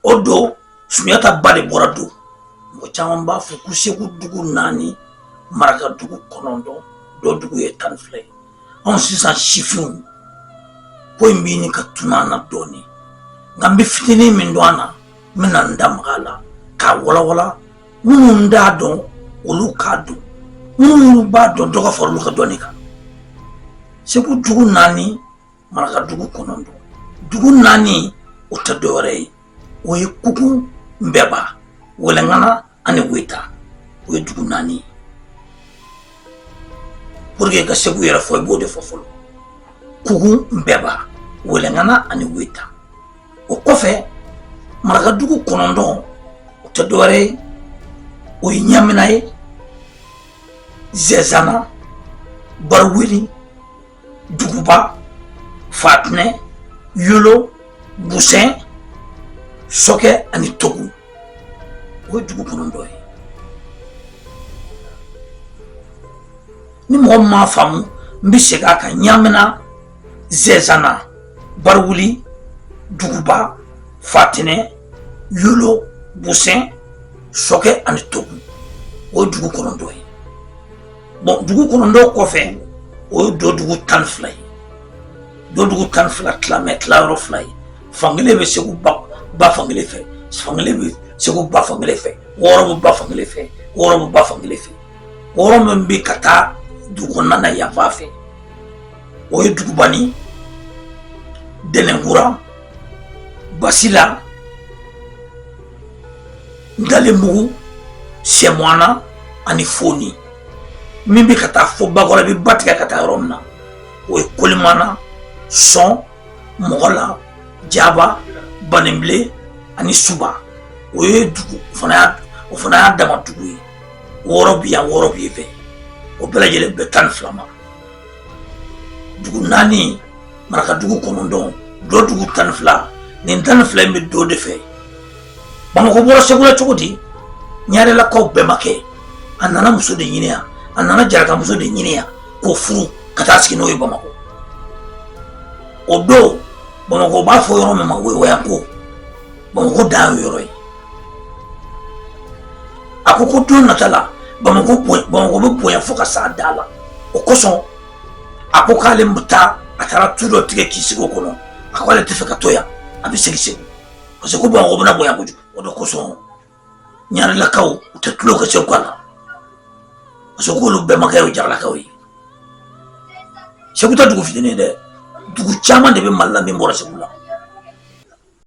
Odo Sumiata Bade Borado Mochamba Fukuseku Dugu Nani Maraka Dugu Konondo do Dugu Etanfle on sisa chifun po mbini katunana doni ngambi fitini mindwana minanda magala ka wala nunda don olu kadu nunu ba don doga forlu ka donika seku dugu nani maraka dugu konondo dugu nani utadore oye kuku mbeba wala ngana ani weta oye dugu nani porque ka seku yera foi bode fofolo kuku mbeba wala ngana ani weta o kofe maraka dugu konondo utadore oye nyaminaye zezana barwili duguba fatne yulo busin soke ani togu o dugu konondo ni mo ma famu mbi sega ka nyamina zezana barwili duguba fatne yulo busin soke ani togu o dugu konondo bon dugu konondo kofe o do dugu tanflay do dugu tanfla tlamet la roflay fangele be segu ba fangele fe fangele be segu ba fangele fe woro ba fangele fe woro ba fangele fe woro mbi kata dugu nana ya vafe o dugu bani denengura basila ndalembu semwana ani foni mimbi kata fo bagora bi batika kata romna o kolimana son mogola jaba banemble ani suba o dugu fana dama dugu woro bi fe o bela jele betan flama dugu nani maraka dugu konondo do dugu tan fla ni tan fla mi do de fe bamako bora segula chogodi nyaare la ko bemake anana muso de nyinia anana jaraka muso de nyinia ko furu kataski no bamako odo bamako ba fo yoro mema we yanko bamako da yoro akoko do natala bamako be poya foka sa dala o koso akokale mbuta atara tudo tige kisigo kono akwale tefeka toya abisegise parce que bamako bana boya kuju odo koso nyari la kaw utatulo ka chokala parce que lu be makayo jarla kawi sekuta dugu fitene de dugu chama de be malla mi mbora segula